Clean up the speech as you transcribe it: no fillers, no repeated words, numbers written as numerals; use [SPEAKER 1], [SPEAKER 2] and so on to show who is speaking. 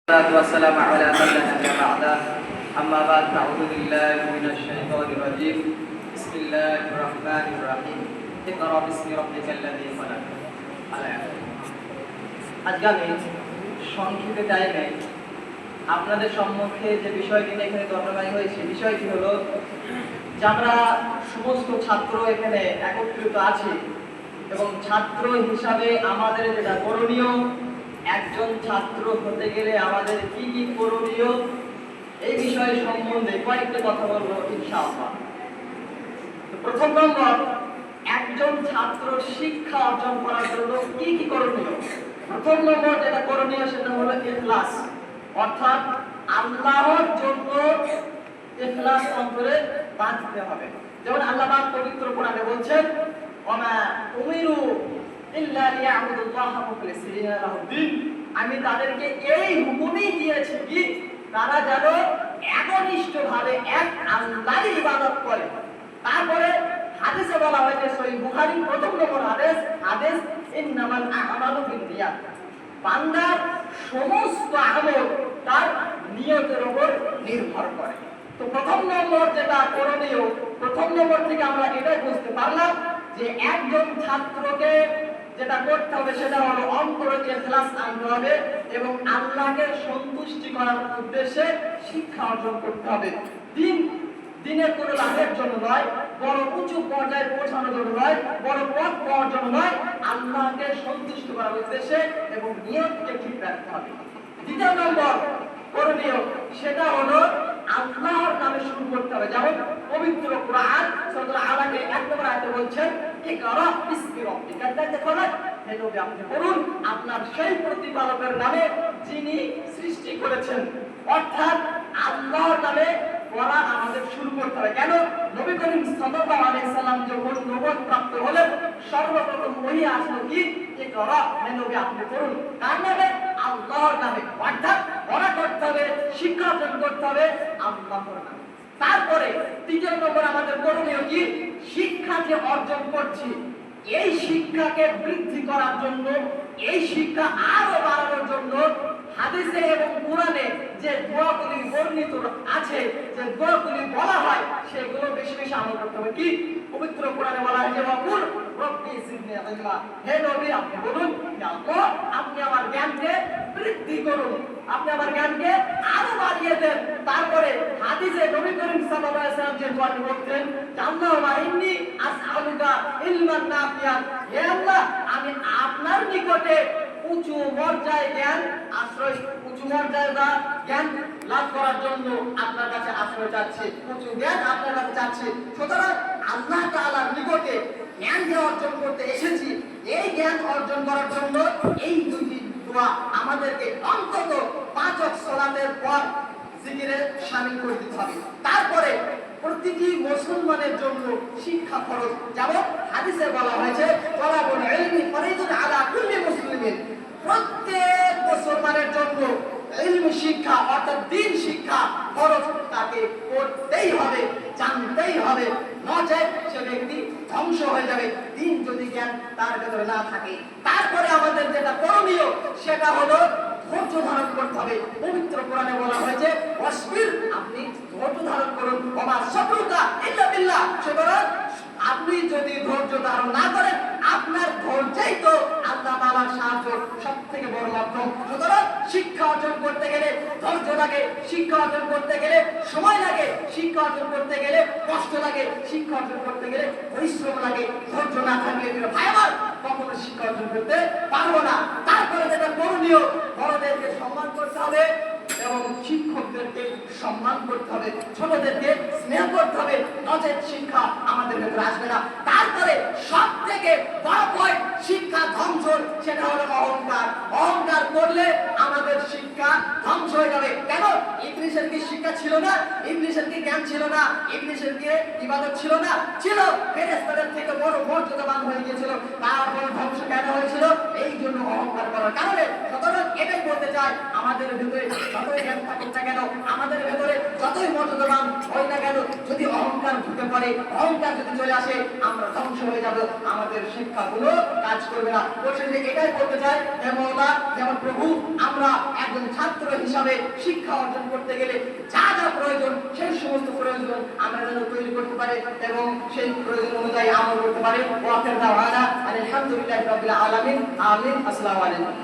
[SPEAKER 1] والسلام على من لا نبي بعده أما بعد أعوذ بالله من الشيطان الرجيم بسم الله الرحمن الرحيم اقرأ باسم ربك الذي خلق আজকে আমি সংক্ষিপ্ত টাইমে আপনাদের সম্মুখে যে বিষয়টি নিয়ে এখানে দণ্ডবাহী হয়েছে বিষয়টি হলো যে আমরা সমস্ত ছাত্র এখানে একত্রিত আছি এবং ছাত্র হিসাবে আমাদের যেটা করণীয়, একজন ছাত্র হতে গেলে আমাদের কি কি করণীয় এই বিষয় সম্বন্ধে কয়েকটা কথা বলবো ইনশাআল্লাহ। প্রথম নম্বর, একজন ছাত্র শিক্ষা অর্জন করার জন্য কি কি করণীয়। প্রথম নম্বর যেটা করণীয় সেটা হলো ইখলাস, অর্থাৎ আল্লাহর জন্য ইখলাস অন্তরে বাঁধতে হবে। যেমন আল্লাহ পাক পবিত্র কোরআনে বলছেন, ওমা উমিরু ইল্লা লিয়াবুদুল্লাহা মুখলিসিনা লাহুদ্দিন, আমি তাদেরকে এই হুকুমই দিয়েছি কি তারা যেন একনিষ্ঠভাবে এক আল্লাহর ইবাদত করে। তারপরে হাদিসে বলা হয়েছে, সহিহ বুখারী প্রথম নম্বর হাদিস ইন্নামাল আমালু বিন্নিয়াত, বান্দার সমস্ত আমল তার নিয়তের উপর নির্ভর করে। তো প্রথম নম্বর যেটা করণীয়, প্রথম নম্বর থেকে আমরা এটাই বুঝতে পারলাম যে একজন ছাত্রকে যেটা করতে হবে সেটা হলো অন্তরে ইখলাস আনতে হবে এবং আল্লাহকে সন্তুষ্টি করার উদ্দেশ্যে শিক্ষা অর্জন করতে হবে। দিনের কোনো লাভের জন্য নয়, বড় উঁচু পর্যায়ে পৌঁছানোর জন্য নয়, বড় পদ পাওয়ার জন্য নয়, আল্লাহকে সন্তুষ্ট করার উদ্দেশ্যে এবং নিয়তকে ঠিক রাখতে হবে। দ্বিতীয় নম্বর করণীয় সেটা হলো আল্লাহর নামে শুরু করতে হবে। যেমন পবিত্র কোরআন সূরা আলাকে 1 নম্বর আয়াতে বলছেন, ইকরা বিসমি রাব্বিকা আল্লাযী খলাক, হে নবী আপনি পড়ুন আপনার সেই প্রতিপালকের নামে যিনি সৃষ্টি করেছেন। অর্থাৎ আল্লাহর নামে পড়া আমাদের শুরু করতে হবে। কেন? নবী করিম সাল্লাল্লাহু আলাইহি সাল্লাম যখন নবুয়ত প্রাপ্ত হলেন সর্বপ্রথম ওহী আসলো কি, ইকরা, হে নবী আপনি পড়ুন কার নামে? আল্লাহর নামে। অর্থাৎ পড়া করতে হবে, শিক্ষা অর্জন করতে হবে আল্লাহর নামে। তারপরে তৃতীয় নম্বর আমাদের করণীয় কি, শিক্ষা যে অর্জন করছি এই শিক্ষাকে বৃদ্ধি করার জন্য, এই শিক্ষা আরো বাড়ানোর জন্য হাদিসে এবং কোরআনে যে দোয়াগুলি বর্ণিত আছে, যে দোয়াগুলি বলা হয় সেগুলো বেশি বেশি আমল করতে হবে। কি পবিত্র কোরআনে বলা হয়েছে, ওয়াকুল রব্বি জিদনি ইলমা, হে নবী আপনি বলুন আল্লাহ আপনি আমার জ্ঞানকে বৃদ্ধি করুন, আপনি আমার জ্ঞানকে আরো বাড়িয়ে দেন। তারপরে হাদিসে নবী করিম সাল্লাল্লাহু আলাইহি ওয়াসাল্লাম যে দোয়াটি বলতেন, আল্লাহুম্মা ইন্নী আসআলুকা ইলমান নাফিয়ান, হে আল্লাহ আমি আপনার নিকটে উঁচু মর্যাদায় জ্ঞান আশ্রয়, উঁচু মর্যাদা জ্ঞান লাভ করার জন্য আপনার কাছে আশ্রয় চাচ্ছি, উঁচু জ্ঞান আপনার কাছে চাচ্ছি। সুতরাং আল্লাহ তাআলার নিকটে জ্ঞান যে অর্জন করতে এসেছি, এই জ্ঞান অর্জন করার জন্য এই দুটি দোয়া আমাদেরকে অন্তত 5 ওয়াক্ত সালাতের পর জিকিরে শামিল করে দিতে হবে। তারপরে প্রতিটি মুসলমানের জন্য শিক্ষা ফরজ। যেমন হাদিসে বলা হয়েছে, তালাবুল ইলমি ফরিদুন আলা কুল্লি মুসলিমিন, প্রত্যেক মুসলমানের জন্য ইলম শিক্ষা অর্থাৎ দ্বীন শিক্ষা ফরজ, তাকে করতেই হবে, জানতেই হবে, নচেত সে ব্যক্তি ধ্বংস হয়ে যাবে দ্বীন যদি জ্ঞান তার ভেতরে না থাকে। তারপরে আমাদের যেটা করণীয় সেটা হলো ধৈর্য ধারণ করতে হবে। পবিত্র কোরআনে বলা হয়েছে, ওয়াসবির, আপনি ধৈর্য ধারণ করুন, ওমা সাবরুকা ইল্লা বিল্লাহ, সুতরাং আপনি যদি ধৈর্য ধারণ না করেন আপনার ধৈর্যই তো আল্লাহ তাআলার সাহায্য সবথেকে বড় মাধ্যম। সুতরাং শিক্ষা অর্জন করতে গেলে ধৈর্য লাগে, শিক্ষা অর্জন করতে গেলে সময় লাগে, শিক্ষা অর্জন করতে গেলে কষ্ট লাগে, শিক্ষা অর্জন করতে গেলে পরিশ্রম লাগে। ধৈর্য না থাকলে ভাই আমার কখনো শিক্ষা অর্জন করতে পারবো না। তারপরে যেটা করণীয়, বড়দেরকে সম্মান করতে হবে এবং শিক্ষকদেরকে সম্মান করতে হবে, ছোটদেরকে স্নেহ করতে হবে, নচেত শিক্ষা আমাদের ভেতরে আসবে না। তারপরে সব থেকে বড় পয়েন্ট শিক্ষা ধ্বংস, সেটা হলো অহংকার। অহংকার করলে আমাদের শিক্ষা ধ্বংস হয়ে যাবে। কেন? ইবলিসের কি শিক্ষা ছিল না? ইবলিসের কি জ্ঞান ছিল না? ইবলিসের কি ইবাদত ছিল না? ছিল। ফেরেশতাদের থেকে বড় মর্যাদাবান হয়ে গিয়েছিল, তারপর ধ্বংস কেন হয়েছিল? এই জন্য অহংকার করার কারণে। সুতরাং এটাই বলতে চাই, আমাদের ভেতরে যতই জ্ঞান থাকুক না কেন, আমাদের ভেতরে যত যতই মর্যাদাবান হই না কেন, যদি অহংকার ঢুকে পড়ে, অহংকার যদি চলে আসে, আমরা ধ্বংস হয়ে যাব, আমাদের শিক্ষাগুলো কাজ করবে না। বলছেন যে এটাই বলতে চাই হে মওলা, যেমন প্রভু আমরা একজন ছাত্র হিসাবে শিক্ষা অর্জন করতে গেলে যা যা প্রয়োজন সেই সমস্ত প্রয়োজন আমরা যেন তৈরি করতে পারি এবং সেই প্রয়োজন অনুযায়ী আমল করতে পারি। ওয়া আখিরু দাওয়ানা আলহামদুলিল্লাহি রাব্বিল আলামিন। আমিন। আসসালামু আলাইকুম।